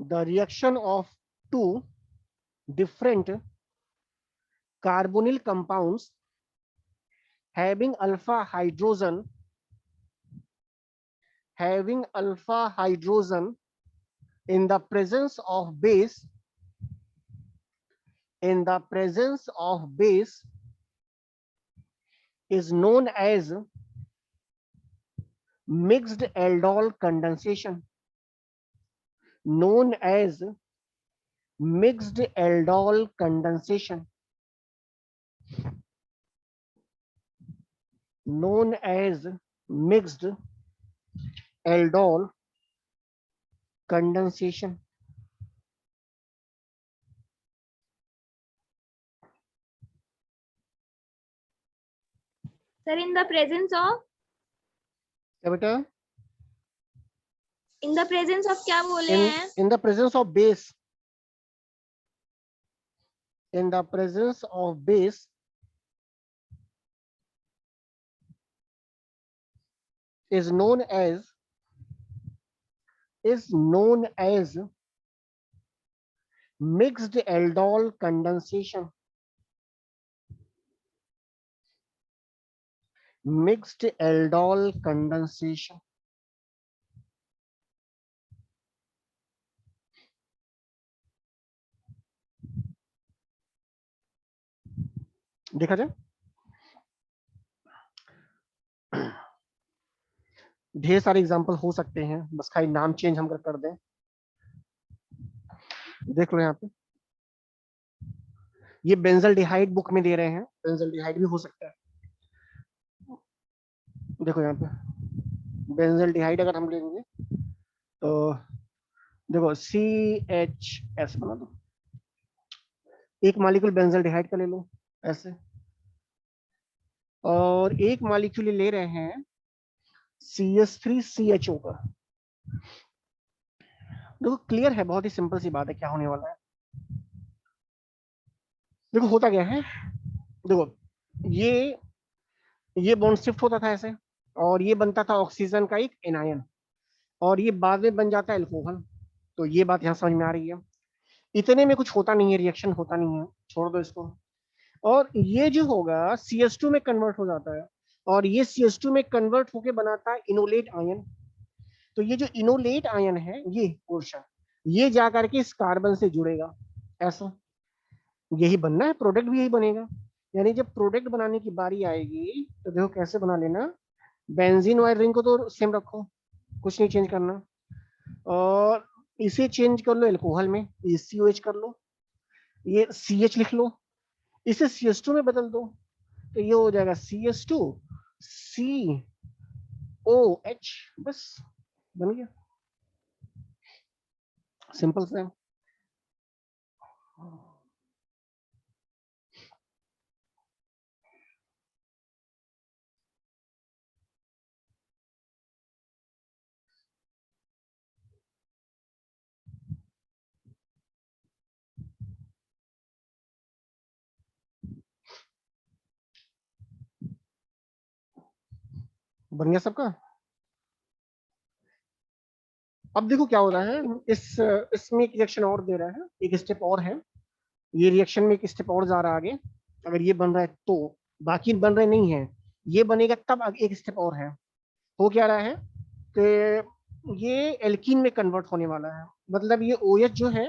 the reaction of two different carbonyl compounds having alpha hydrogen in the presence of base is known as mixed aldol condensation. Known as mixed aldol condensation. Known as mixed aldol condensation. Sir, in the presence of? क्या बेटा? In the presence of क्या बोले हैं? In the presence of base. In the presence of base is known as mixed aldol condensation. Mixed aldol condensation. देखा जाए, ढेर सारे example हो सकते हैं, बस खाली नाम चेंज हम कर दें। देख लो यहाँ पे, ये बेंजल्डिहाइड बुक में दे रहे हैं, बेंजल्डिहाइड भी हो सकता है। देखो यहाँ पे बेंजल्डिहाइड अगर हम लेंगे तो देखो CHS बना दो, एक मॉलिक्यूल बेंजल्डिहाइड का ले लो ऐसे, और एक मॉलिक्यूल ले रहे हैं CH3CHO का। देखो क्लियर है, बहुत ही सिंपल सी बात है क्या होने वाला है। देखो होता क्या है, देखो ये बॉन्ड शिफ्ट होता था ऐसे, और ये बनता था ऑक्सीजन का एक एनायन, और ये बाद में बन जाता है अल्कोहल। तो ये बात यहाँ समझ में आ रही है। इतने में कुछ होता नहीं है, रिएक्शन होता नहीं है, छोड़ दो इसको। और ये जो होगा CH2 में कन्वर्ट हो जाता है, और ये CH2 में कन्वर्ट होके बनाता है इनोलेट आयन। तो ये जो इनोलेट आयन है, ये पोर्शन, ये जाकर के इस कार्बन से जुड़ेगा ऐसा, यही बनना है, प्रोडक्ट भी यही बनेगा। यानी जब प्रोडक्ट बनाने की बारी आएगी तो देखो कैसे बना लेना, बेंजीन वाले रिंग को तो सेम रखो, कुछ नहीं चेंज करना, और इसे चेंज कर लो अल्कोहल में, ये COH कर लो, ये CH लिख लो, इसे CH2 में बदल दो, तो ये हो जाएगा CH2 COH, बस बन गया, सिंपल सा। बन गया सबका। अब देखो क्या हो रहा है, इसमें एक रिएक्शन और दे रहा है, एक स्टेप और है, ये रिएक्शन में एक स्टेप और जा रहा है आगे। अगर ये बन रहा है तो, बाकी बन रहे नहीं है, ये बनेगा तब एक स्टेप और है। हो क्या रहा है कि ये एल्कीन में कन्वर्ट होने वाला है, मतलब ये OH जो है,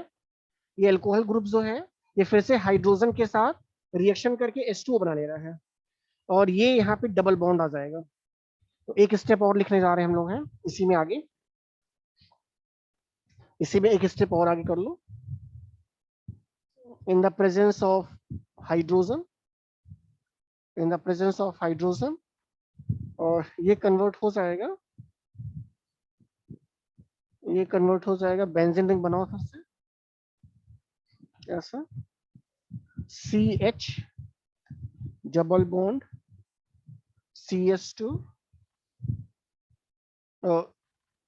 ये अल्कोहल ग्रुप जो है, ये फिर से हाइड्रोजन के साथ रिएक्शन करके H2O बना ले रहा है, और ये यहाँ पे डबल बॉन्ड आ जाएगा। तो एक स्टेप और लिखने जा रहे हैं हम लोग हैं इसी में आगे, इसी में एक स्टेप और आगे कर लो। in the presence of hydrogen, और ये कन्वर्ट हो जाएगा, बेंजीन रिंग बनाओ फिर से ऐसा, CH डबल बॉन्ड CH2, और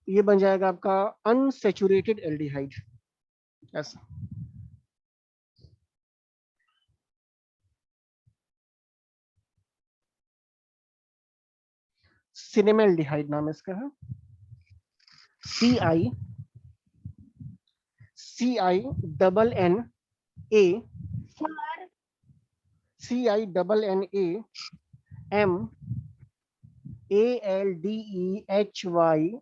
ये बन जाएगा आपका अनसैचुरेटेड एल्डिहाइड ऐसा। सिनेमैल्डिहाइड नाम इसका है, CINNA sir CINNAMALDEHYDE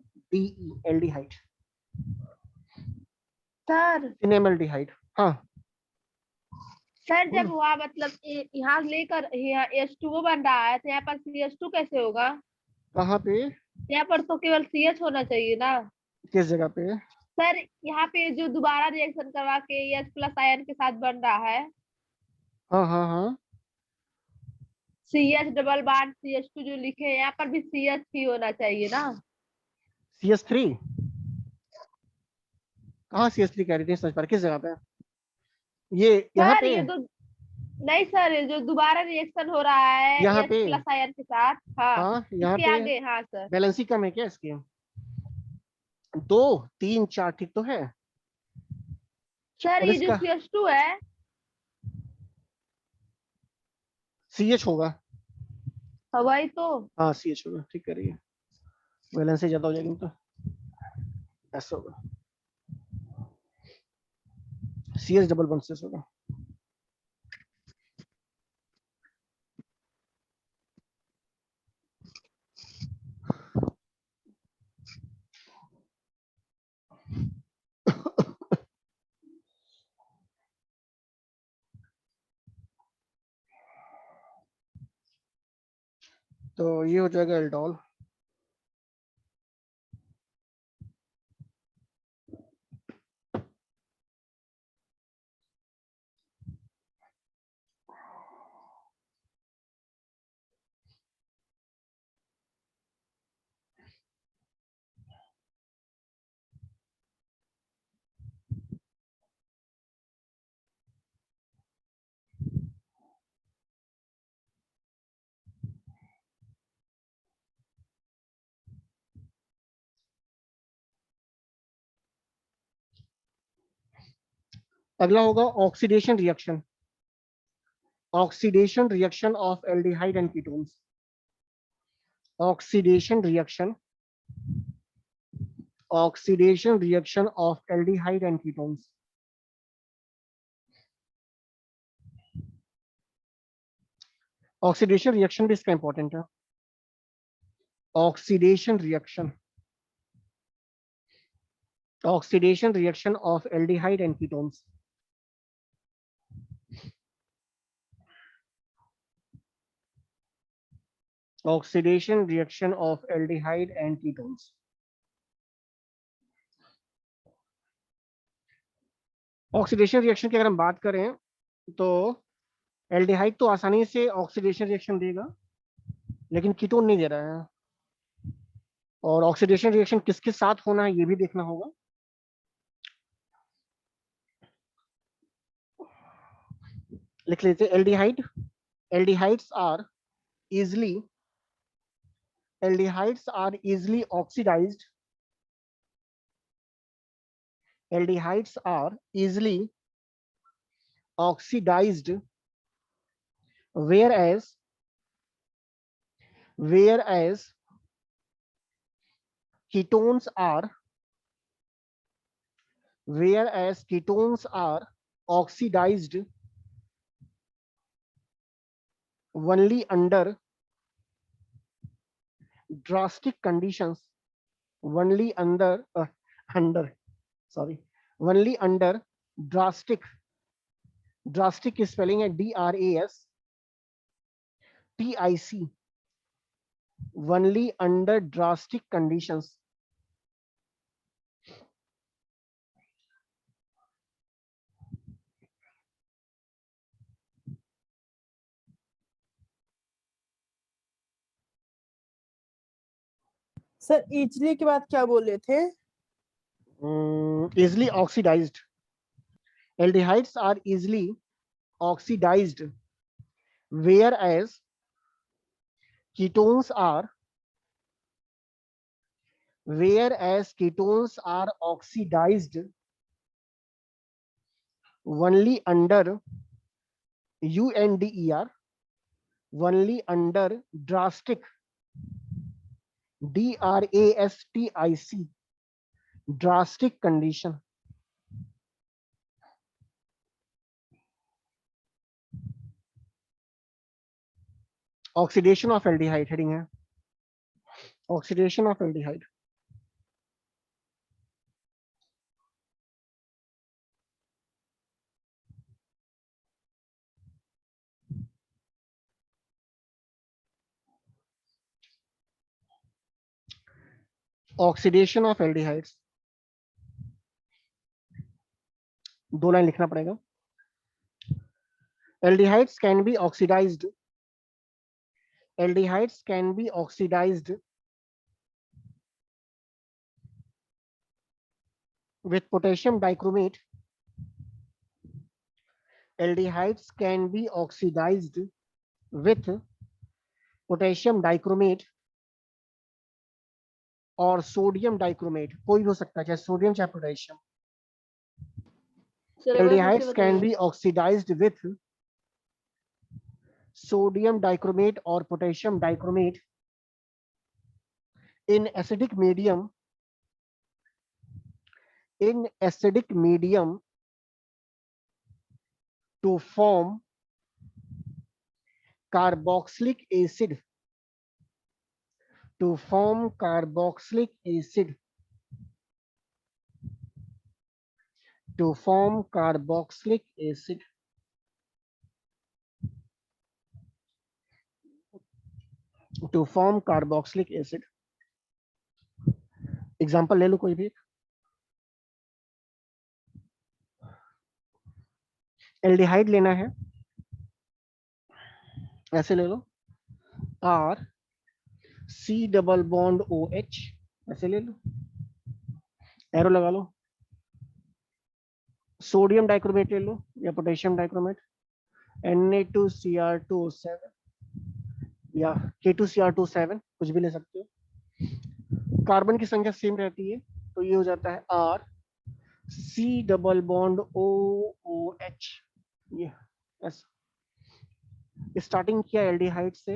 aldehyde, sir cinnamaldehyde. हाँ सर जब बोलो। हुआ मतलब यहाँ लेकर यहाँ H2O बन रहा है तो यहाँ पर CH2 कैसे होगा? कहाँ पे, यहाँ पर तो केवल CH होना चाहिए ना किस जगह पे? सर। यहाँ पे जो दोबारा रिएक्शन करवा के H प्लस आयन के साथ बन रहा है हाँ हाँ हाँ, CH डबल बॉन्ड CH2 जो लिखे हैं यहाँ पर भी CH ही होना चाहिए ना। CH3 कहाँ, CH3 कह रही थी, समझ पा रही किस जगह पे? ये यहाँ सर पे, ये तो नहीं सर, ये जो दोबारा रिएक्शन हो रहा है यहाँ H पे, प्लस आयन के साथ, हाँ हाँ यहाँ इसके पे आगे, हाँ सर। बैलेंसी कम है क्या इसके? 2 3 4 ठीक तो है। सर और ये जो इसका CH2 है CH होगा। वही तो। हाँ CH होगा, ठीक कर रही है, बैलेंसी ज्यादा हो जाएगी तो ऐसा होगा, CH डबल बॉन्ड से होगा। तो ये हो जाएगा एल्डोल। अगला होगा oxidation reaction, oxidation reaction of aldehyde and ketones, oxidation reaction, oxidation reaction of aldehyde and ketones. Oxidation reaction भी इसका इंपॉर्टेंट है, oxidation reaction, oxidation reaction of aldehyde and ketones. Oxidation reaction of aldehyde and ketones. Oxidation reaction की अगर हम बात करें तो aldehyde तो आसानी से ऑक्सीडेशन रिएक्शन देगा, लेकिन कीटोन नहीं दे रहा है। और ऑक्सीडेशन रिएक्शन किसके साथ होना है ये भी देखना होगा। लिख लेते aldehyde, aldehydes are easily, aldehydes are easily oxidized, aldehydes are easily oxidized, whereas ketones are, whereas ketones are oxidized only under drastic conditions, only under sorry only under drastic, drastic spelling है DRASTIC, only under drastic conditions। Sir easily के बाद क्या बोले थे? easily oxidized, aldehydes are easily oxidized, whereas ketones are, whereas ketones are oxidized only under UNDER, only under drastic DRASTIC, drastic condition। Oxidation of aldehyde heading है, oxidation of aldehyde. Oxidation of aldehydes, 2 line लिखना पड़ेगा। Aldehydes can be oxidised, aldehydes can be oxidised with potassium dichromate. Aldehydes can be oxidized with potassium dichromate और sodium dichromate, कोई हो सकता है, चाहे sodium चाहे potassium. Aldehydes can be oxidized with sodium dichromate or potassium dichromate in acidic medium, to form carboxylic acid, to form carboxylic acid, to form carboxylic acid. To form carboxylic acid. Example ले लो कोई भी। एल्डिहाइड लेना है, ऐसे ले लो, R C double bond O H, ऐसे ले लो, एरो लगा लो। सोडियम डाइक्रोमेट ले लो या पोटेशियम डाइक्रोमेट, Na2Cr2O7 या K2Cr27, कुछ भी ले सकते हो। कार्बन की संख्या सेम रहती है, तो ये हो जाता है R C double bond O O H, ये ऐसा। स्टार्टिंग किया एल्डिहाइड से,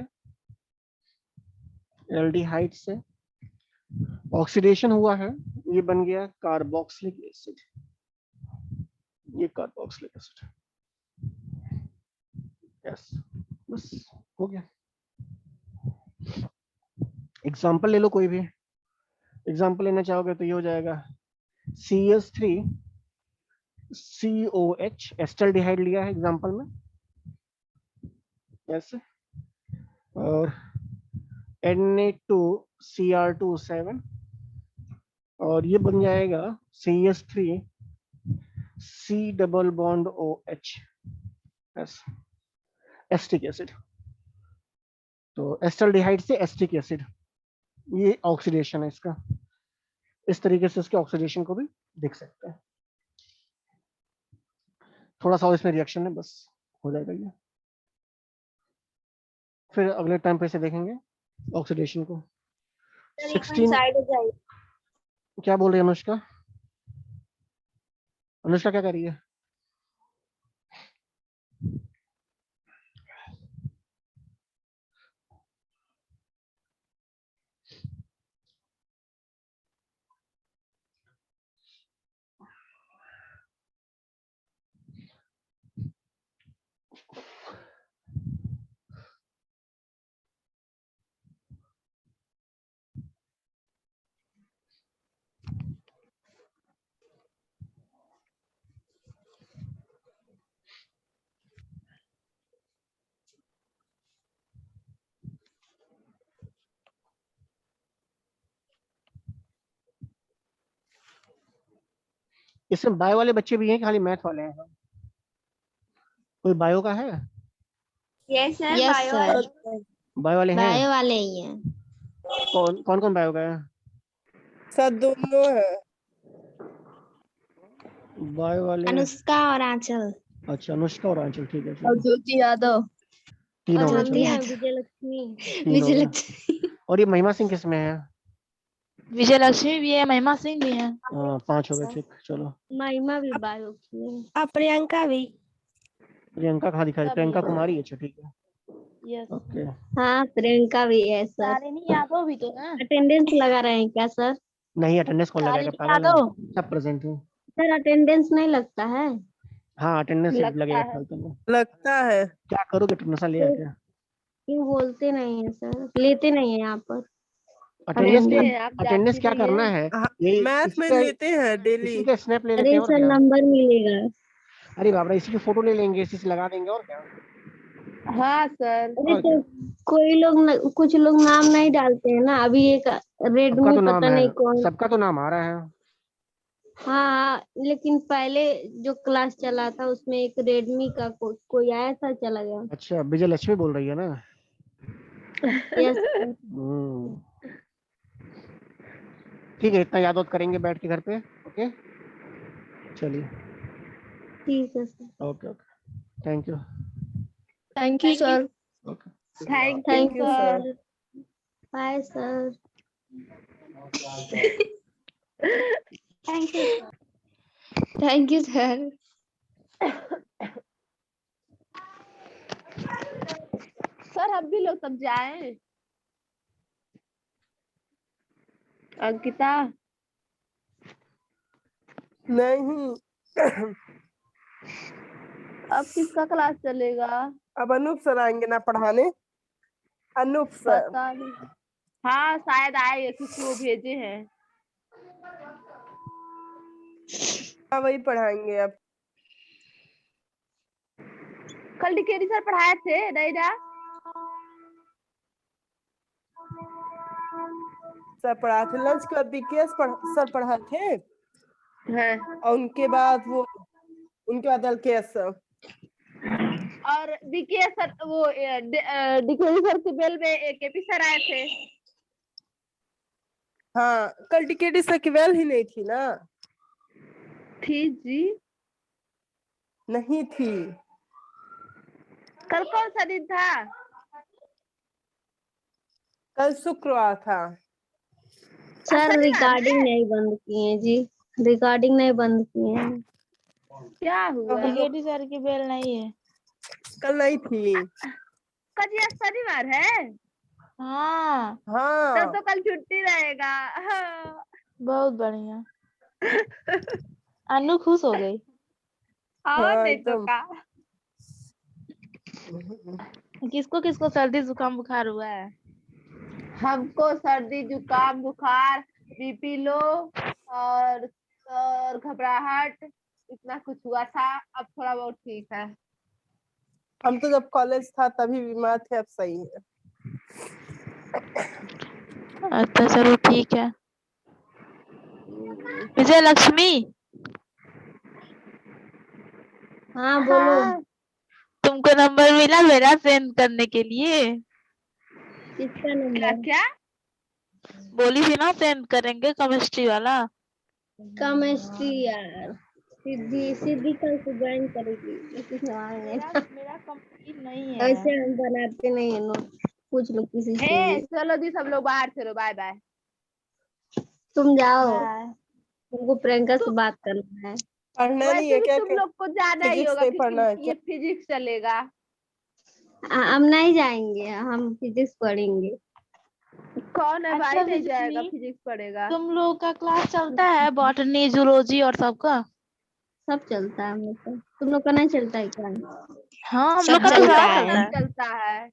एल्डिहाइड से ऑक्सीडेशन हुआ है, ये बन गया कार्बोक्सिलिक एसिड, ये कार्बोक्सिलिक एसिड। यस, बस हो गया। एग्जाम्पल ले लो कोई भी, एग्जाम्पल लेना चाहोगे तो ये हो जाएगा CH3COH, एस्टल्डिहाइड लिया है एग्जाम्पल में, ऐसे, और Na2Cr27, और ये बन जाएगा CH3C double bond OH, acetic acid. तो एस्टल्डिहाइड से एस्टिक एसिड, ये ऑक्सीडेशन है इसका। इस तरीके से इसके ऑक्सीडेशन को भी देख सकते हैं। थोड़ा सा और इसमें रिएक्शन है, बस हो जाएगा ये। फिर अगले टाइम पे से देखेंगे ऑक्सीडेशन को। 16 क्या बोल रही है अनुष्का? अनुष्का क्या कर रही है? इसमें बायो वाले बच्चे भी हैं कि खाली मैथ वाले हैं? कोई बायो का है? Yes sir, yes bio sir, bio वाले हैं? बायो वाले ही हैं। कौन कौन बायो का है? सर दोनों है। बायो वाले, अनुष्का और आंचल। अच्छा अनुष्का और आंचल, ठीक है, और ज्योति यादव। तीन हो और गए, हम भी चलो, हैं, विजयलक्ष्मी। तीन हो गए। विजयलक्ष्मी। और ये महिमा सिंह किसमें है? विजयलक्ष्मी भी है, महिमा सिंह भी है। हाँ, 5 हो गए, ठीक, चलो। महिमा भी बायो की है। और प्रियंका भी। प्रियंका कहाँ दिखा रही? प्रियंका कुमारी, अच्छा ठीक है, यस ओके। हाँ, प्रियंका भी है सर। शालिनी यादव भी तो है। अटेंडेंस लगा रहे हैं क्या सर? नहीं, अटेंडेंस कौन लगाएगा, शालिनी पागल है? यादव। सब प्रेजेंट हूँ। सर अटेंडेंस नहीं लगता है? हाँ, अटेंडेंस लगता लगेगा है। फालतू में। लगता है। क्या करोगे, अटेंडेंस ले आके? क्यों बोलते नहीं है सर, लेते नहीं है यहाँ पर अटेंडेंस लेते क्या, हैं, आप अटेंडेंस जानती क्या नहीं करना है। है? ये मैथ में इसी लेते हैं डेली। का स्नैप ले लेते अरे हैं और सर क्या? नंबर मिलेगा। अरे बाप रे, इसी की फोटो ले लेंगे, इसी से लगा देंगे और क्या। हाँ सर। अरे और तो क्या, कोई लोग कुछ लोग नाम नहीं डालते हैं ना, अभी एक सबका रेडमी तो नाम पता है, नहीं कौन। सबका तो नाम आ रहा है। हाँ लेकिन पहले जो क्लास चला था उसमें एक रेडमी का कोई आया था, चला गया। अच्छा, विजय लक्ष्मी बोल रही है ना? Yes sir. हम्म, ठीक है, इतना याद वाद करेंगे बैठ के घर पे। ओके, चलिए, ठीक है sir. Okay okay, thank you. Thank you sir. Okay, thank you thank you sir. Sir. Bye sir. Thank you thank you sir. Sir. हम भी लोग तब जाएं। अंकिता, नहीं, अब किसका क्लास चलेगा? अब अनूप सर आएंगे ना पढ़ाने। अनूप सर। पता नहीं। हाँ शायद आए, क्योंकि वो भेजे हैं। हाँ वही पढ़ाएंगे अब। कल डिकेरी सर पढ़ाए थे नहीं ना? सर पढ़ाए थे, लंच के बाद बीकेएस सर पढ़ाए थे, हाँ। और उनके बाद एलकेएस सर। और बीके सर वो डिकेरी सर के बेल में केपी सर आए थे। हाँ कल टिकेटी सर की वेल ही नहीं थी ना। थी जी। नहीं थी। कल कौन सा दिन था? कल शुक्रवार था। सर शनिवार रिकॉर्डिंग है? नहीं बंद किए जी, रिकॉर्डिंग नहीं बंद किए हैं। क्या हुआ? टिकेटी सर की बेल नहीं है। कल नहीं थी। कल ये शनिवार है? हाँ, हाँ तब तो कल छुट्टी रहेगा। हाँ। बहुत बढ़िया। अनु खुश हो गई। और हाँ नहीं तो एकदम। का। किसको किसको सर्दी जुकाम बुखार हुआ है? हमको सर्दी जुकाम बुखार, बीपी लो, और घबराहट, इतना कुछ हुआ था। अब थोड़ा बहुत ठीक है। हम तो जब कॉलेज था तभी बीमार थे, अब सही है। अच्छा चलो ठीक है। विजय लक्ष्मी, हाँ बोलो। हाँ। तुमको नंबर मिला मेरा सेंड करने के लिए? किसका क्या नंबर? क्या? बोली थी ना सेंड करेंगे, केमिस्ट्री वाला। केमिस्ट्री यार, सिद्धि सिद्धि कल से ज्वाइन करेगी, इसी से आएंगे। मेरा कंप्लीट नहीं है। ऐसे हम बनाते नहीं है नोट, पूछ लो किसी से हे भी। चलो जी, सब लोग बाहर चलो, बाय बाय। तुम जाओ, बाय। तुमको प्रियंका से बात करना है। पढ़ना नहीं वैसे है भी क्या? तुम लोग को जाना ही फिजिक्स होगा, नहीं पढ़ना है क्योंकि क्या? ये फिजिक्स चलेगा। हम नहीं जाएंगे, हम फिजिक्स पढ़ेंगे। कौन है भाई अच्छा नहीं जाएगा, विजय, फिजिक्स पढ़ेगा? तुम लोग का क्लास चलता है बॉटनी जूलॉजी और सबका? सब चलता है हम लोग का, तुम लोग का नहीं चलता है क्या? हाँ हम लोग सब का तो चलता सारा है। चलता सब है। चलता है।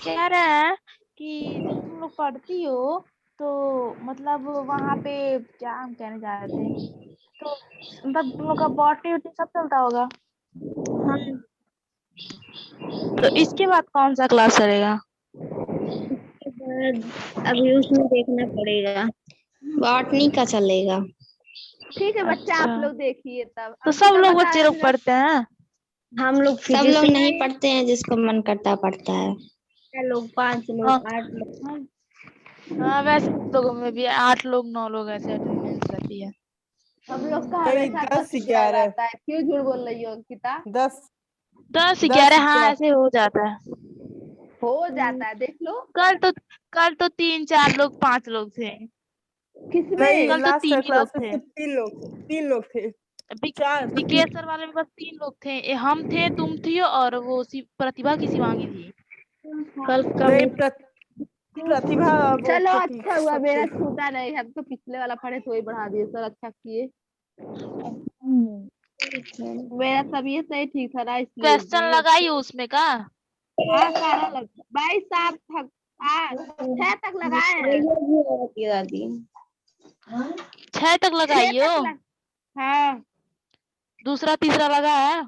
कह रहे हैं कि जब तुम लोग पढ़ती हो तो मतलब वहाँ पे क्या हम कहने जा रहे थे, तो मतलब तुम लोग का बॉटनी वॉटनी सब चलता होगा। हाँ तो इसके बाद कौन सा क्लास चलेगा? उसके बाद अभी उसमें देखना पड़ेगा, बॉटनी का चलेगा। ठीक है बच्चे, आप अच्छा, लोग देखिए तब। तो सब अंकिता लोग बता बच्चे रही लोग थी ना। पढ़ते हैं? हम लोग सब फिजिक्स लोग नहीं पढ़ते हैं, जिसको मन करता है पढ़ता है। 6 लोग, 5 हाँ लोग, 8 लोग। हाँ हाँ, वैसे हम लोगों में भी 8 लोग 9 लोग ऐसे अटेंडेंस रहती है। हम लोग का नहीं हमेशा 10 10 11 11। रहता है। क्यों झूठ बोल रही हो अंकिता? 10 10 10 11 हाँ 11। ऐसे हो जाता है। हो जाता है, देख लो। कल तो 3 4 लोग 5 लोग थे। नहीं किसमें? कल तो लास्ट 3 ही क्लास लोग में थे। सिर्फ 3 लोग थे। चार विकेश सर वाले में बस 3 लोग थे, हम थे, तुम थी और वो प्रतिभा की शिवांगी थी। कल का नहीं में प्रतिभा वो चलो खेती अच्छा हुआ सब मेरा थी। छूटा नहीं। हम तो पिछले वाला पढ़े तो वही बढ़ा दिए सर, अच्छा किए। मेरा तबीयत नहीं ठीक था ना, इसलिए क्वेश्चन जी। लगाई उसमें का? हाँ सारा लग भाई 7 तक 6 तक लगाए हैं। दादी 6 तक 6 लगाइयो। तक लग हाँ दूसरा तीसरा लगा है।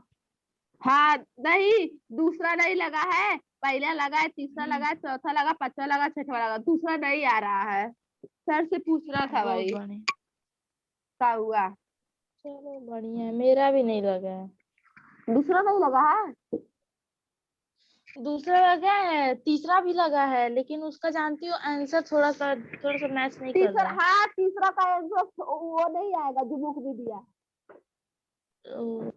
हाँ नहीं दूसरा नहीं लगा है, पहला लगा है, तीसरा लगा है, चौथा लगा, पांचवा लगा, छठवा लगा, दूसरा नहीं आ रहा है। सर से पूछना था बहुत भाई बढ़िया। क्या हुआ। चलो बढ़िया है, मेरा भी नहीं लगा है। दूसरा नहीं लगा है, दूसरा लगा है, तीसरा भी लगा है, लेकिन उसका जानती हो आंसर थोड़ा सा मैच नहीं कर तीसरा रहा है। हाँ तीसरा का आंसर वो नहीं आएगा जो बुक में दिया। ओ,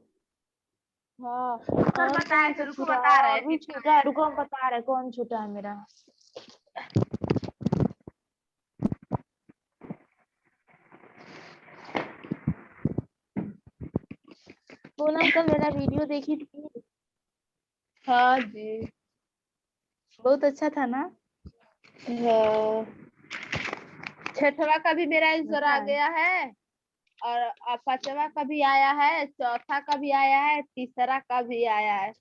हाँ सर और बताए कौन थे, सा रुको छूटा है? बता रहे और हैं भी कितना छूटा है, रुको हम बता रहे हैं कौन छूटा है मेरा। पूनम कल मेरा वीडियो देखी थी? हाँ जी बहुत अच्छा था ना? हाँ। छठवा का भी मेरा आंसर मजा आ आया। गया है, और पांचवा का भी आया है, चौथा का भी आया है, तीसरा का भी आया है।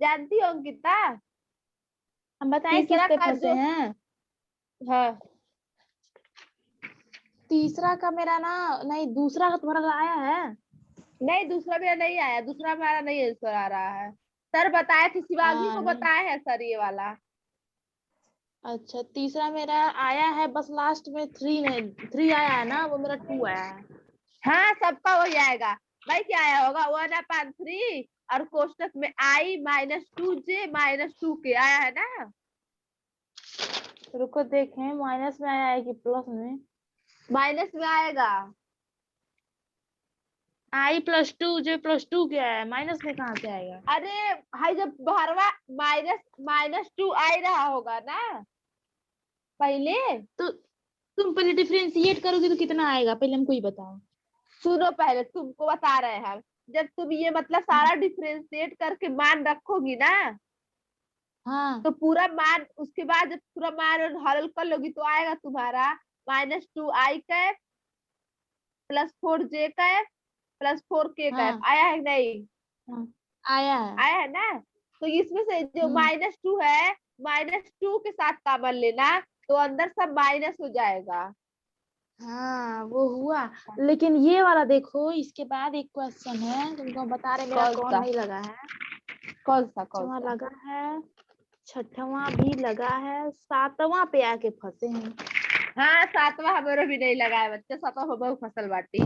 जानती हो अंकिता, हम बताएं किस तीसरा पे का फंसे जो हैं? हाँ तीसरा का मेरा ना, नहीं दूसरा का तुम्हारा आया है। नहीं दूसरा मेरा नहीं आया, दूसरा हमारा नहीं आंसर आ रहा है। सर बताए थे, शिवांगी को नहीं। बताए हैं सर ये वाला। अच्छा तीसरा मेरा आया है, बस लास्ट में 3 नहीं 3 आया है ना, वो मेरा 2 आया है। हाँ सबका वही आएगा भाई, क्या आया होगा 1/3 और कोष्टक में I-2J-2K आया है ना। रुको देखें माइनस में आया है कि प्लस में। माइनस में आएगा। I+2J+2 क्या है, माइनस में कहाँ से आएगा? अरे भाई जब बारहवा -2 आ ही रहा होगा ना पहले। तो तुम पहले डिफरेंशिएट करोगे तो कितना आएगा, पहले हमको ही बताओ। सुनो पहले तुमको बता रहे हैं हम, जब तुम ये मतलब सारा डिफरेंशिएट करके मान रखोगी ना, हाँ तो पूरा मान उसके बाद जब पूरा मान और हल कर लोगी तो आएगा तुम्हारा -2i cap +4j cap +4k cap. हाँ आया है नहीं? हाँ आया है। आया है ना? तो इसमें से जो हम्म -2 है, -2 के साथ कॉमन लेना, तो अंदर सब माइनस हो जाएगा। हाँ वो हुआ, लेकिन ये वाला देखो, इसके बाद एक क्वेश्चन है तुमको बता रहे, मेरा कौन कौन सा नहीं लगा है। कौन सा कौन पांचवा सा? लगा है, छठवां भी लगा है, सातवां पे आके फंसे हैं। हाँ सातवां हमारा भी नहीं लगा है बच्चे, सातवां हम बहुत फसल बाटी,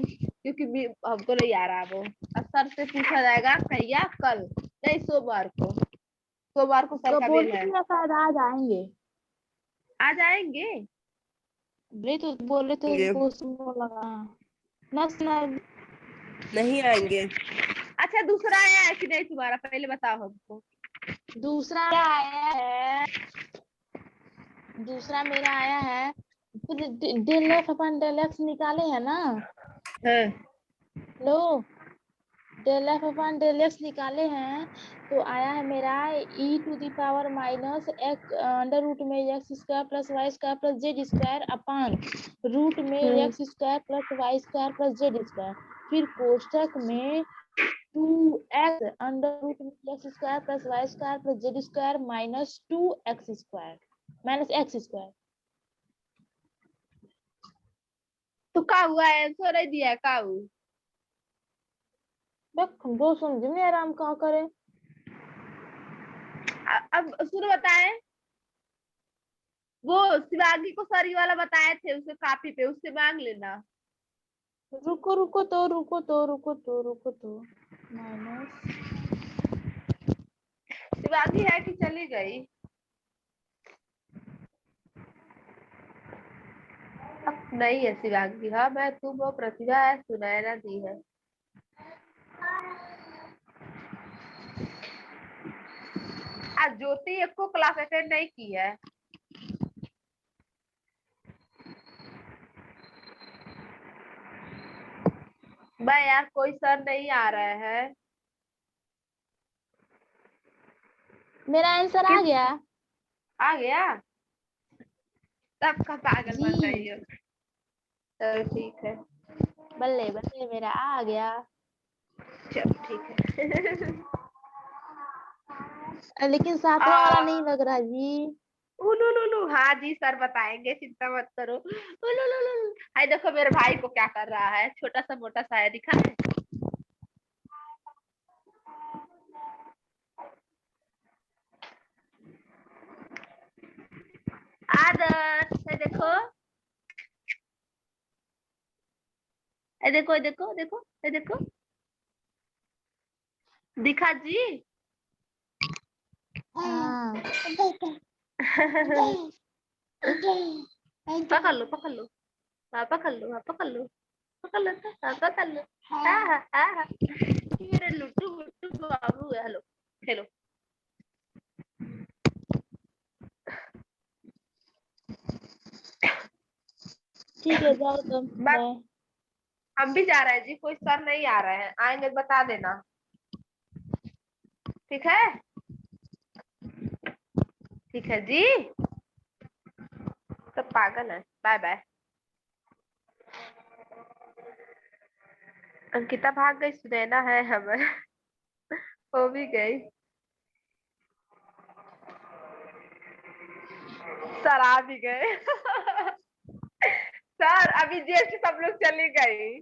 क्योंकि हमको नहीं आ रहा वो। अब सर से पूछा जाएगा कहिया, कल नहीं सोमवार को, सोमवार को सर तो का मेल बोलते है। हैं शायद आज आएंगे। आ जाएंगे। बोले तो ये उसको लगा ना सुना। नहीं आएंगे। अच्छा दूसरा आया है कि नहीं तुम्हारा, पहले बताओ हमको। दूसरा आया है, दूसरा मेरा आया है, डेल एफ अपन डेल एक्स निकाले हैं ना। हाँ लो डेल एफ अपन डेल एक्स निकाले हैं, तो आया है मेरा e⁻⁻x अंडर रूट में x² + y² + z² अपान रूट में x² + y² + z²। फिर कोष्टक में 2x अंडर रूट में x² + y² + z² -2x² तो क्या हुआ, आंसर नहीं दिया क्या हुआ? हम दो समझ में आराम कहाँ करें। अब सुनो बताए, वो शिवांगी को सर ये वाला बताए थे, उसे कॉपी पे उससे मांग लेना। रुको तो माइनस शिवांगी है कि चली गई? अब नहीं है शिवांगी। हाँ मैं तुम वो प्रतिभा है, सुनैना दी है। आज ज्योति एक को क्लास अटेंड नहीं की है। मैं यार कोई सर नहीं आ रहे हैं। मेरा आंसर आ गया आ गया? सबका पागल बन रही जी। हो। चलो ठीक है। बल्ले बल्ले मेरा आ गया। चलो ठीक है। लेकिन सातवां वाला नहीं लग रहा जी। उलुलुलु, हाँ जी सर बताएंगे, चिंता मत करो। उलुलुलु, हाय देखो मेरे भाई को क्या कर रहा है, छोटा सा मोटा सा है, दिखा है? आदर्श, ये देखो, ये देखो, ये देखो, देखो, ये देखो, दिखा जी। हाँ पकड़ लो, पकड़ लो, हाँ पकड़ लो, हाँ पकड़ लो, पकड़ लो, हाँ पकड़ लो, हाँ हाँ हाँ, मेरे लुट्टू बुट्टू बाबू है। हेलो, खेलो। ठीक है, जाओ तब, बस बाय। हम भी जा रहे हैं जी, कोई सर नहीं आ रहे हैं, आएंगे बता देना, ठीक है? ठीक है जी, सब पागल है। Bye bye. अंकिता भाग गई, सुनैना है हमें। हो भी गई। सर आ भी गए। सर अभी जेल से सब लोग चली गई।